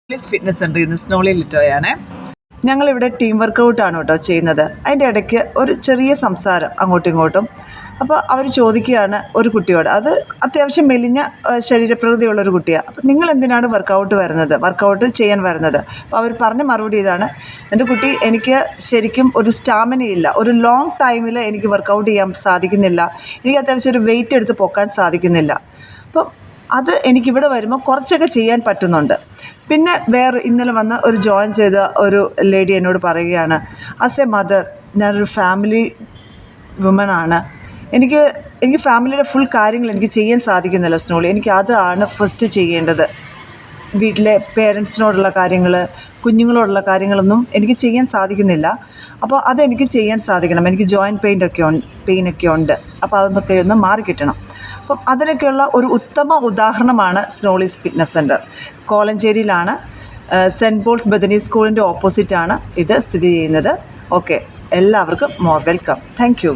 Police fitness സെൻ്ററിൽ നിന്ന് സ്നോളി ലിറ്റോയാണ്. ഞങ്ങളിവിടെ ടീം വർക്കൗട്ടാണ് കേട്ടോ ചെയ്യുന്നത്. അതിൻ്റെ ഇടയ്ക്ക് ഒരു ചെറിയ സംസാരം അങ്ങോട്ടും ഇങ്ങോട്ടും. അപ്പോൾ അവർ ചോദിക്കുകയാണ് ഒരു കുട്ടിയോട്, അത് അത്യാവശ്യം മെലിഞ്ഞ ശരീരപ്രകൃതിയുള്ളൊരു കുട്ടിയാണ്, അപ്പോൾ നിങ്ങൾ എന്തിനാണ് വർക്കൗട്ട് ചെയ്യാൻ വരുന്നത്? അപ്പോൾ അവർ പറഞ്ഞ മറുപടി ഇതാണ്: എൻ്റെ കുട്ടി, എനിക്ക് ശരിക്കും ഒരു സ്റ്റാമിനയില്ല, ഒരു ലോങ് ടൈമിൽ എനിക്ക് വർക്കൗട്ട് ചെയ്യാൻ സാധിക്കുന്നില്ല, എനിക്ക് അത്യാവശ്യം ഒരു വെയിറ്റ് എടുത്ത് പൊക്കാൻ സാധിക്കുന്നില്ല. അപ്പം അത് എനിക്കിവിടെ വരുമ്പോൾ കുറച്ചൊക്കെ ചെയ്യാൻ പറ്റുന്നുണ്ട്. പിന്നെ ഇന്നലെ വന്ന് ഒരു ജോയിൻ ചെയ്ത ഒരു ലേഡി എന്നോട് പറയുകയാണ്, ആസ് എ മദർ, ഞാനൊരു ഫാമിലി വുമനാണ്, എനിക്ക് ഫാമിലിയുടെ ഫുൾ കാര്യങ്ങൾ എനിക്ക് ചെയ്യാൻ സാധിക്കുന്നില്ല സ്നോളി, എനിക്ക് അതാണ് ഫസ്റ്റ് ചെയ്യേണ്ടത്. വീട്ടിലെ പേരൻസിനോടുള്ള കാര്യങ്ങൾ, കുഞ്ഞുങ്ങളോടുള്ള കാര്യങ്ങളൊന്നും എനിക്ക് ചെയ്യാൻ സാധിക്കുന്നില്ല. അപ്പോൾ അതെനിക്ക് ചെയ്യാൻ സാധിക്കണം. എനിക്ക് ജോയിൻറ്റ് പെയിനൊക്കെ ഉണ്ട്. അപ്പോൾ അതൊക്കെ ഒന്ന് മാറിക്കിട്ടണം. അപ്പം അതിനൊക്കെയുള്ള ഒരു ഉത്തമ ഉദാഹരണമാണ് സ്നോളീസ് fitness centre. കോലഞ്ചേരിയിലാണ്. Cent Paul's Bethany സ്കൂളിൻ്റെ ഓപ്പോസിറ്റാണ് ഇത് സ്ഥിതി ചെയ്യുന്നത്. ഓക്കെ, എല്ലാവർക്കും വെൽക്കം. Thank you.